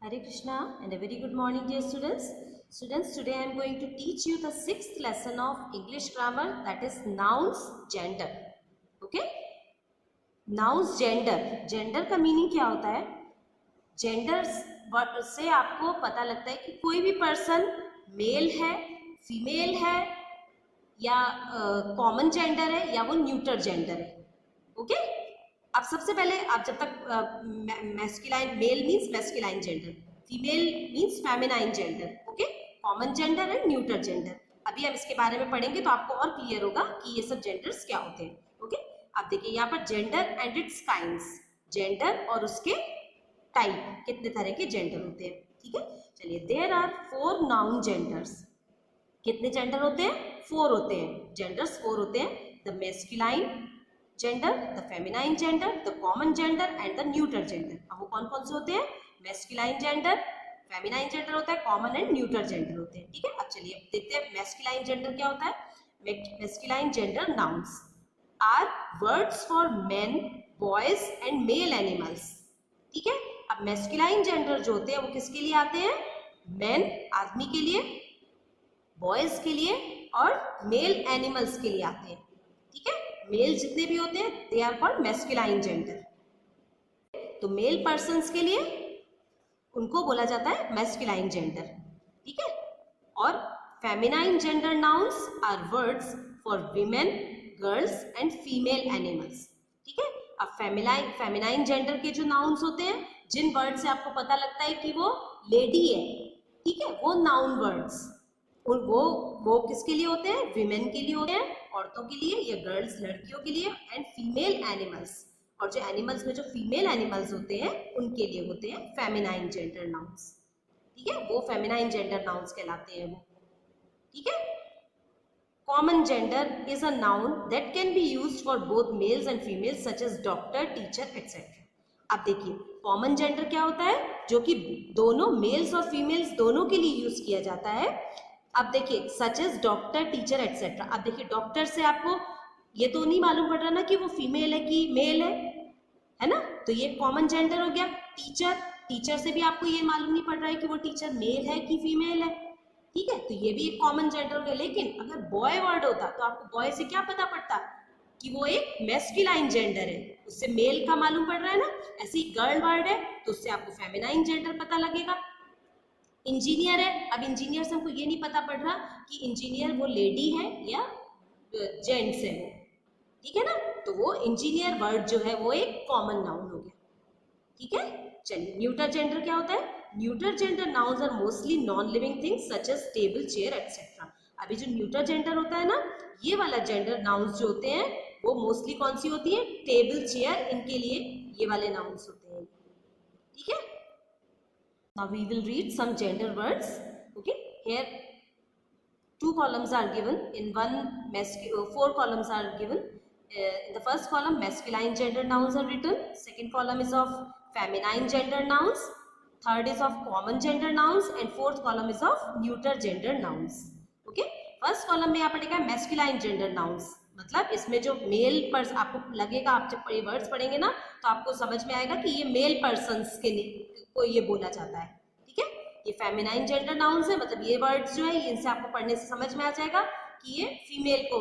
Hare Krishna and a very good morning, dear students. Students, today I am going to teach you the sixth lesson of English grammar, that is nouns gender. Okay? Nouns gender. Gender का meaning क्या होता है? Gender से आपको पता लगता है कि कोई भी पर्सन मेल है, फीमेल है या कॉमन जेंडर है या वो न्यूटर जेंडर है. ओके? अब सबसे पहले आप जब तक masculine, male means masculine gender, female means feminine gender, okay, common gender and neuter gender. अभी हम इसके बारे में पढ़ेंगे तो आपको और क्लियर होगा कि ये सब जेंडर्स क्या होते हैं. ओके, आप देखिए यहाँ पर gender and it's kinds, gender और उसके टाइप, कितने तरह के जेंडर होते हैं. ठीक है, चलिए. There are 4 noun genders. कितने जेंडर होते हैं? 4 होते हैं. जेंडर्स 4 होते हैं. The masculine gender, the feminine gender, the common gender and the neuter gender. अब वो कौन कौन से होते हैं? मैस्कुलाइन जेंडर, फेमिनाइन जेंडर होता है, कॉमन एंड न्यूटर जेंडर होते हैं. ठीक है, अब चलिए देखते हैं मैस्कुलाइन जेंडर क्या होता है. Masculine gender nouns are words for men, boys and male animals. ठीक है, अब मैस्कुलाइन जेंडर जो होते हैं वो किसके लिए आते हैं? मेन, आदमी के लिए, बॉयज के लिए और मेल एनिमल्स के लिए आते हैं. ठीक है, मेल जितने भी होते हैं they are called masculine gender. तो मेल पर्सन्स के लिए उनको बोला जाता है मैस्कुलाइन जेंडर. ठीक है, और feminine gender nouns are words for women, girls and female animals. ठीक है, अब फेमिनाइन जेंडर के जो नाउन्स होते हैं, जिन वर्ड से आपको पता लगता है कि वो लेडी है, ठीक है, वो नाउन वर्ड्स, वो किसके लिए होते हैं? विमेन के लिए होते हैं, औरतों के लिए, या गर्ल्स, लड़कियों के लिए, एंड फीमेल एनिमल्स, और जो एनिमल्स में जो फीमेल एनिमल्स होते हैं उनके लिए होते हैं फेमिनाइन जेंडर नाउन्स. ठीक है, वो फेमिनाइन जेंडर नाउन्स कहलाते हैं वो. ठीक है, common gender is a noun that can be used for both males and females such as doctor, teacher etcetera. अब देखिए कॉमन जेंडर क्या होता है? जो कि दोनों मेल्स और फीमेल्स दोनों के लिए यूज किया जाता है. अब देखिए such as doctor, teacher etcetera. अब देखिए डॉक्टर से आपको ये तो नहीं मालूम पड़ रहा ना कि वो फीमेल है कि मेल है ना, तो ये कॉमन जेंडर हो गया. टीचर से भी आपको ये मालूम नहीं पड़ रहा है कि वो टीचर मेल है कि फीमेल है. ठीक है, तो ये भी एक कॉमन जेंडर हो गया. लेकिन अगर बॉय वर्ड होता तो आपको बॉय से क्या पता पड़ता कि वो एक मैस्कुलाइन जेंडर है, उससे मेल का मालूम पड़ रहा है ना. ऐसे ही गर्ल वर्ड है तो उससे आपको फेमिनाइन जेंडर पता लगेगा. इंजीनियर है, अब इंजीनियर से हमको ये नहीं पता पड़ रहा कि इंजीनियर वो लेडी है या जेंट्स है वो. ठीक है ना, तो वो इंजीनियर वर्ड जो है वो एक कॉमन नाउन हो गया. ठीक है, चलिए न्यूटर जेंडर क्या होता है? Neuter gender nouns are mostly non living things such as table, chair etcetera. अभी जो न्यूटर जेंडर होता है ना, ये वाला जेंडर नाउन्स जो होते हैं वो मोस्टली कौन सी होती है? टेबल, चेयर, इनके लिए ये वाले नाउन्स होते हैं. ठीक है, now we will read some gender words. Okay, here 2 columns are given in one 4 columns are given. In the first column masculine gender nouns are written, second column is of feminine gender nouns, third is of common gender nouns and fourth column is of neuter gender nouns. Okay, first column में यहाँ पर लिखा है masculine gender nouns, मतलब इसमें जो mail purse आपको लगेगा, आप जब ये वर्ड्स पढ़ेंगे ना तो आपको समझ में आएगा कि ये मेल पर्सन्स के को ये बोला जाता है. ठीक है, ये फेमिनाइन जेंडर नाउन्स है, मतलब ये वर्ड्स जो है इनसे आपको पढ़ने से समझ में आ जाएगा कि ये फीमेल को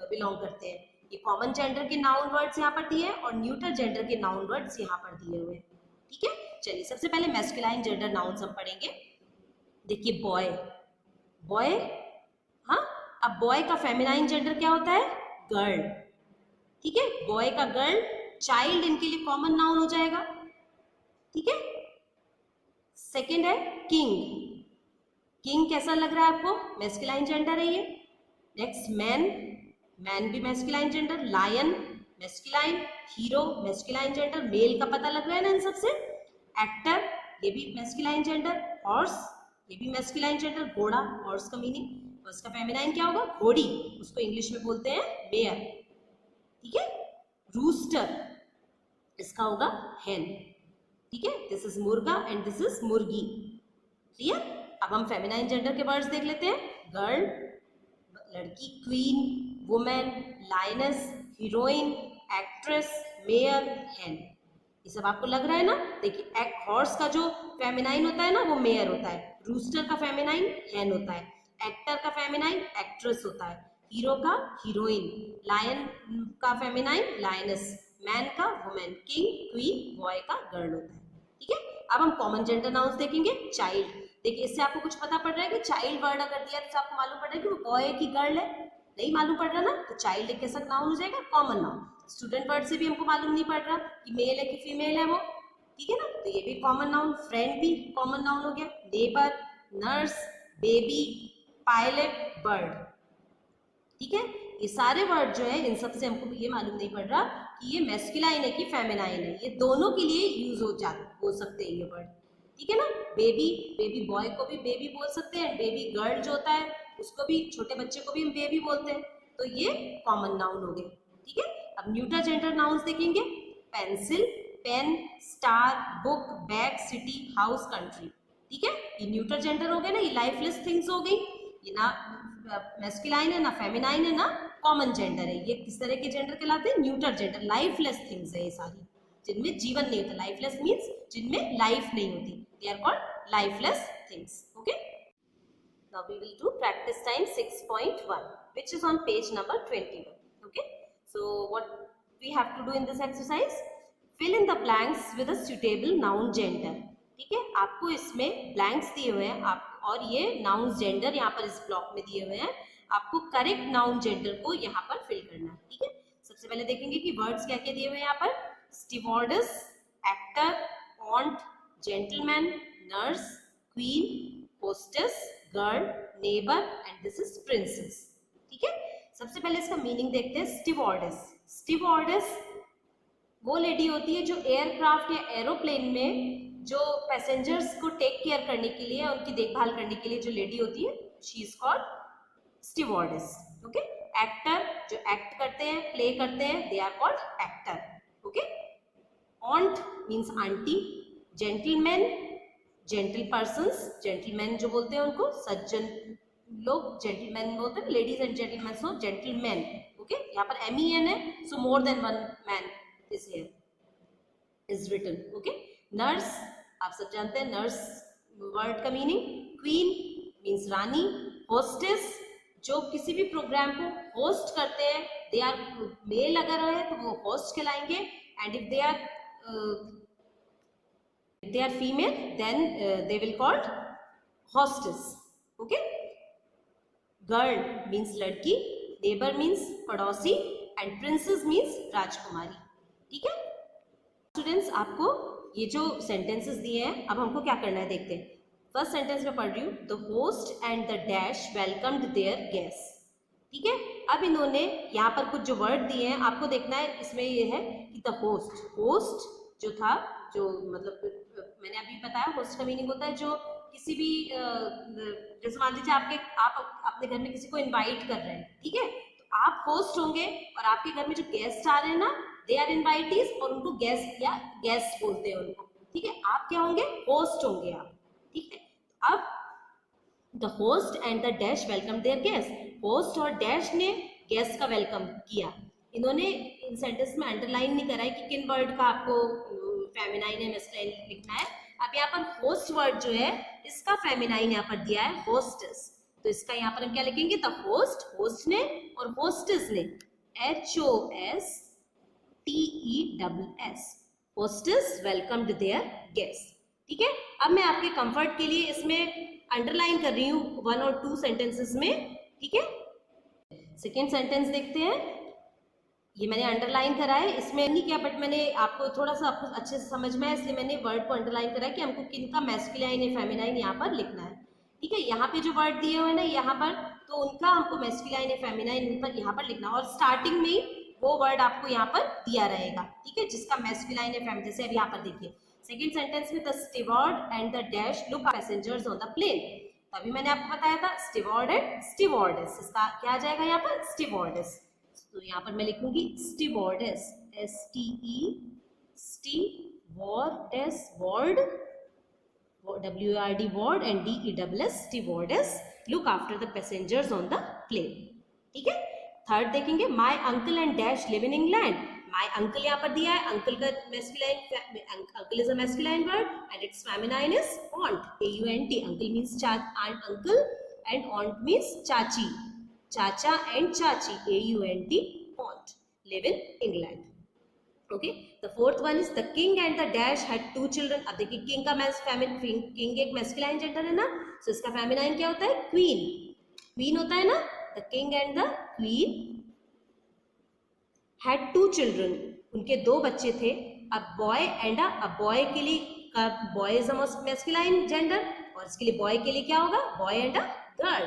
बिलोंग करते हैं. ये कॉमन जेंडर के नाउन वर्ड्स यहाँ पर दिए और न्यूटर जेंडर के नाउन वर्ड्स यहाँ पर दिए हुए. ठीक है, चलिए सबसे पहले मैस्कुलाइन जेंडर नाउन्स हम पढ़ेंगे. देखिए बॉय, बॉय, हाँ, अब बॉय का फेमिनाइन जेंडर क्या होता है? गर्ल. ठीक है, बॉय का गर्ल, चाइल्ड इनके लिए कॉमन नाउन हो जाएगा. ठीक है, सेकेंड है किंग. किंग कैसा लग रहा है आपको? मैस्कुलाइन जेंडर है ये. नेक्स्ट मैन, मैन भी masculine gender. Lion masculine, hero masculine gender, male का पता लग रहा है ना इन सबसे. एक्टर ये भी मैस्कुलाइन जेंडर. हॉर्स ये भी मैस्कुलाइन जेंडर. घोड़ा, हॉर्स का मीनिंग, तो इसका फेमिनाइन क्या होगा? घोड़ी, उसको इंग्लिश में बोलते हैं मेयर. ठीक है, रूस्टर इसका होगा हेन. ठीक है, दिस इज मुर्गा एंड दिस इज मुर्गी. क्लियर? अब हम फेमिनाइन जेंडर के वर्ड्स देख लेते हैं. गर्ल लड़की, queen, women, lioness, heroine, actress, mayor, हेन. ये सब आपको लग रहा है ना? देखिए, एक हॉर्स का जो फेमिनाइन होता है ना वो मेयर होता है, रूस्टर का फेमिनाइन हैन होता है, एक्टर का फेमिनाइन एक्ट्रेस होता है, हीरो का हीरोइन, लायन का फेमिनाइन लायनेस, मैन का वुमेन, किंग क्वीन, बॉय का गर्ल होता है। ठीक है, अब हम कॉमन जेंडर नाउन्स देखेंगे। चाइल्ड, देखिए इससे आपको कुछ पता पड़ रहा है कि चाइल्ड वर्ड अगर दिया तो आपको मालूम पड़ रहा है कि वो बॉय है कि गर्ल है? नहीं मालूम पड़ रहा ना, तो चाइल्ड एक कैसा नाउन हो जाएगा? Common noun. स्टूडेंट वर्ड से भी हमको मालूम नहीं पड़ रहा कि मेल है कि फीमेल है वो, ठीक है ना, तो ये भी कॉमन नाउन। फ्रेंड भी कॉमन नाउन हो गया। Neighbour, nurse, baby, pilot, bird, ठीक है, ये सारे वर्ड जो है इन सब से हमको ये मालूम नहीं पड़ रहा कि ये मैस्कुलाइन है कि फेमिनाइन है। ये दोनों के लिए यूज हो सकते हैं ये वर्ड, ठीक है ना। बेबी, बेबी बॉय को भी बेबी बोल सकते हैं, बेबी गर्ल जो होता है उसको भी, छोटे बच्चे को भी हम बेबी बोलते हैं, तो ये कॉमन नाउन हो गए, ठीक है। अब न्यूटर जेंडर नाउन्स देखेंगे। Pencil, pen, star, book, bag, city, house, country, ठीक है, ये न्यूटर जेंडर हो गए ना, ये लाइफलेस थिंग्स हो गई, ये ना मैस्कुलाइन है ना फेमिनाइन है ना कॉमन जेंडर है। ये किस तरह के जेंडर कहलाते हैं? Neuter gender. लाइफलेस थिंग्स है ये सारी, जिनमें जीवन नहीं होता। लाइफलेस मीन्स जिनमें लाइफ नहीं होती, they are called lifeless things. Okay, now we will do practice time 6.1 which is on page number 21. Okay, so what we have to do in this exercise, fill in the blanks with a suitable noun gender. ठीक है, आपको इसमें blanks दिए हुए हैं आप, और ये नाउन जेंडर यहाँ पर इस ब्लॉक में दिए हुए हैं, आपको करेक्ट नाउन जेंडर को यहाँ पर फिल करना है। ठीक है, सबसे पहले देखेंगे कि वर्ड्स क्या क्या दिए हुए हैं यहाँ पर। Stewardess, actor, aunt, gentleman, nurse, queen, hostess, girl, neighbour and this is princess. ठीक है, सबसे पहले इसका मीनिंग देखते हैं। स्टीवर्डस, स्टीवर्डस वो लेडी होती है जो एयरक्राफ्ट या एरोप्लेन में जो पैसेंजर्स को टेक केयर करने के लिए, उनकी देखभाल करने के लिए जो लेडी होती है, she is called stewardess. Okay, actor जो एक्ट करते हैं, प्ले करते हैं, they are called actor. Okay, aunt means aunty, gentleman gentle persons, gentleman जो बोलते हैं उनको सज्जन लोग जेंटलमैन बोलते हैं, ladies and gentleman, so gentleman. Okay, यहाँ पर MEN है, so more than one man is here is written. Okay, nurse आप सब जानते हैं नर्स वर्ड का मीनिंग। क्वीन मीन्स रानी। होस्टेस जो किसी भी प्रोग्राम को होस्ट करते हैं, दे आर मेल अगर है तो वो होस्ट कहलाएंगे, and if they are female then they will called hostess. Okay, girl means लड़की, नेबर मीन्स पड़ोसी, एंड प्रिंसेस मीन्स राजकुमारी। ठीक है स्टूडेंट्स, आपको ये जो सेंटेंसेस दिए हैं, अब हमको क्या करना है देखते हैं। फर्स्ट सेंटेंस में पढ़ रही हूँ, the host and the dash welcomed there guest. ठीक है, अब इन्होंने यहाँ पर कुछ जो वर्ड दिए हैं आपको देखना है। इसमें ये है कि द होस्ट, होस्ट जो था, जो मतलब मैंने अभी बताया, होस्ट का मीनिंग होता है जो किसी भी जैसे मान लीजिए आप अपने घर में किसी को इनवाइट कर रहे हैं, ठीक है, तो आप होस्ट होंगे, और आपके घर में जो गेस्ट आ रहे हैं ना, दे आर इनवाइटीज, और उनको गेस्ट या गेस्ट बोलते हैं उनको। ठीक है, आप क्या होंगे? होस्ट होंगे आप। ठीक है, अब the host and the dash welcome there guest, host और डैश ने गेस्ट का वेलकम किया। इन्होंने इन सेंटेंस में अंडरलाइन नहीं करा है कि किन वर्ड का आपको फेमिनाइन है मैस्कुलाइन लिखना है। अब यहाँ पर होस्ट वर्ड जो है, इसका फेमिनाइन यहाँ पर दिया है होस्टेस, तो इसका यहाँ पर हम क्या लिखेंगे? द होस्ट, होस्ट ने, और होस्टेस ने, HOSTESS, hostess welcomed there guest. ठीक है, अब मैं आपके कंफर्ट के लिए इसमें अंडरलाइन कर रही हूँ 1 और 2 सेंटेंसेस में। ठीक है, सेकेंड सेंटेंस देखते हैं। ये मैंने अंडरलाइन करा है, इसमें नहीं किया, बट मैंने आपको थोड़ा सा आपको अच्छे से समझ में है, इसलिए मैंने वर्ड को अंडरलाइन करा है कि हमको किनका मैस्कुलाइन या फेमिनाइन यहाँ पर लिखना है। ठीक है, यहाँ पे जो वर्ड दिए हुए हैं ना यहाँ पर, तो उनका हमको मैस्कुलाइन या फेमिनाइन पर यहाँ पर लिखना, और स्टार्टिंग में ही वो वर्ड आपको यहाँ पर दिया रहेगा। ठीक है, जिसका मैस्कुलाइन या फेमिनाइन, जैसे अब यहाँ पर देखिए सेकेंड सेंटेंस में, the steward and the dash look passengers on the plane. तभी मैंने आपको बताया था स्टीवर्ड एंड स्टीवर्डेस, इसका क्या आ जाएगा यहाँ पर? स्टीवर्डेस। तो यहाँ पर मैं लिखूंगी stewardess, STE, stewardess, word WARD word, and DESS stewardess, look after the passengers on the plane. ठीक है, थर्ड देखेंगे, my uncle and dash live in England, my uncle यहाँ पर दिया है, अंकल का masculine, uncle is a masculine word and its feminine is aunt, AUNT. Uncle means uncle and aunt means चाची, चाचा एंड चाची, AUNT, aunt, live in England. Okay, the fourth one is the king and the dash had 2 children. अब देखिए king का king एक masculine gender है ना, सो इसका फेमिनाइन क्या होता है, क्वीन, क्वीन होता है ना. The king and the queen had 2 children. उनके 2 बच्चे थे. A boy and a boy के लिए boy is a masculine gender और इसके लिए boy के लिए क्या होगा, boy and a girl.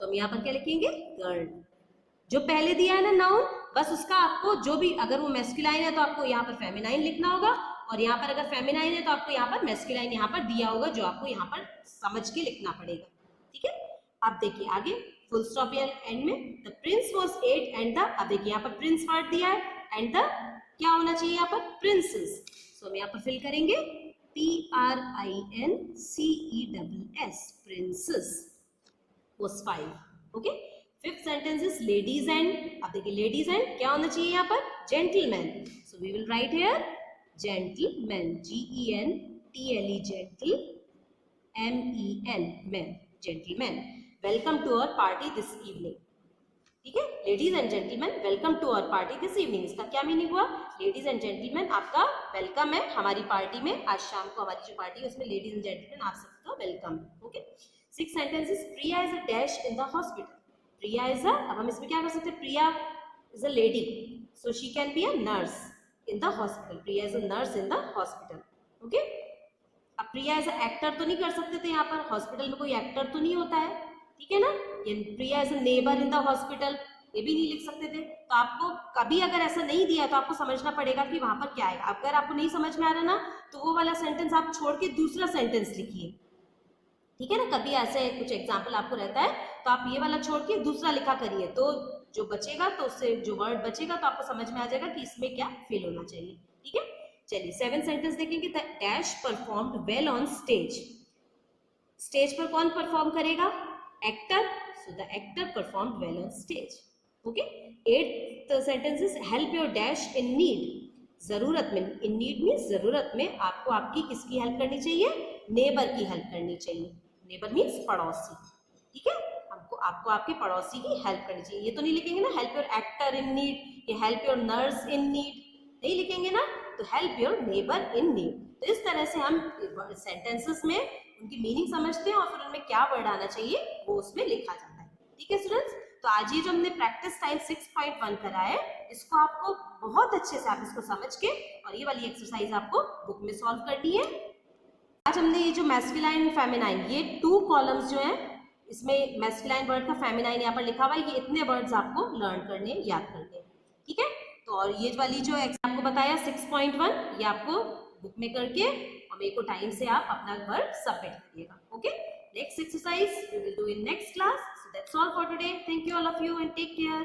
तो हम यहाँ पर क्या लिखेंगे, girl. जो पहले दिया है ना नाउन, बस उसका आपको जो भी, अगर वो मैस्कुलाइन है तो आपको यहाँ पर फेमिनाइन लिखना होगा, और यहाँ पर अगर फेमिनाइन है तो आपको यहाँ पर मैस्कुलाइन यहाँ पर दिया होगा, जो आपको यहाँ पर समझ के लिखना पड़ेगा. ठीक है, आप देखिए आगे फुल स्टॉप या एंड में. The Prince was 8 and the, अब देखिए यहाँ पर प्रिंस वर्ड दिया है एंड द क्या होना चाहिए यहाँ पर, प्रिंसेस. सो हम यहाँ पर फिल करेंगे PRINCESS, princess was 5. Okay, fifth sentence is ladies and. अब देखिए लेडीज एंड क्या होना चाहिए यहाँ पर, gentleman. So we will write here gentleman, GENTLE, gentle, MEN, men, gentleman. Welcome to our party this evening. ठीक है, ladies and gentleman welcome to our party this evening. इसका क्या मीनिंग हुआ, लेडीज एंड जेंटलमैन आपका welcome है हमारी party में. आज शाम को हमारी जो पार्टी है उसमें लेडीज एंड जेंटलमैन आप सबका वेलकम है. Okay, six sentence is Priya is a dash in the hospital. Priya is a, अब हम इसमें क्या कर सकते हैं, Priya is a lady, so she can be a nurse in the hospital. Priya is a nurse in the hospital. Okay, अब Priya as a actor तो नहीं कर सकते थे, यहाँ पर हॉस्पिटल में कोई एक्टर तो नहीं होता है, ठीक है ना. ये Priya as a neighbour in the hospital, ये भी नहीं लिख सकते थे. तो आपको कभी अगर ऐसा नहीं दिया तो आपको समझना पड़ेगा कि वहां पर क्या है. अगर आपको नहीं समझ में आ रहा ना, तो वो वाला सेंटेंस आप छोड़ के दूसरा सेंटेंस लिखिए. ठीक है ना, कभी ऐसे कुछ एग्जाम्पल आपको रहता है तो आप ये वाला छोड़ के दूसरा लिखा करिए, तो जो बचेगा, तो उससे जो वर्ड बचेगा तो आपको समझ में आ जाएगा कि इसमें क्या फिल होना चाहिए. ठीक है, चलिए 7 सेंटेंस देखेंगे. The dash performed well on stage. Stage पर कौन परफॉर्म करेगा, actor. So the actor performed well on stage. Okay, 8th sentence is help your dash in need. जरूरत में, इन नीड मीन्स जरूरत में आपको आपकी किसकी हेल्प करनी चाहिए, नेबर की हेल्प करनी चाहिए. नेबर मीन्स पड़ोसी. ठीक है, हमको आपको आपके पड़ोसी की हेल्प करनी चाहिए. ये तो नहीं लिखेंगे ना help your actor in need या help your nurse in need, नहीं लिखेंगे ना. तो help your neighbour in need. तो इस तरह से हम सेंटेंसेस में उनकी मीनिंग समझते हैं और फिर उनमें क्या वर्ड आना चाहिए वो उसमें लिखा जाता है. ठीक है स्टूडेंट्स, तो आज ये जो हमने प्रैक्टिस टाइम 6.1 करा है, इसको आपको बहुत अच्छे से आप इसको समझ के, और ये वाली एक्सरसाइज आपको बुक में सॉल्व करनी है. आज हमने ये जो मैस्कुलाइन फेमिनाइन, ये 2 कॉलम्स जो हैं, इसमें मैस्कुलाइन वर्ड का फेमिनाइन यहाँ पर लिखा हुआ है, ये इतने वर्ड्स आपको लर्न करने, याद करने. ठीक है, तो और ये वाली जो आपको बताया 6.1, ये आपको बुक में करके और मेरे को टाइम से आप अपना वर्क सबमिट करिएगा. Okay, next exercise we will do in next class. So that's all for today. Thank you all of you and take care.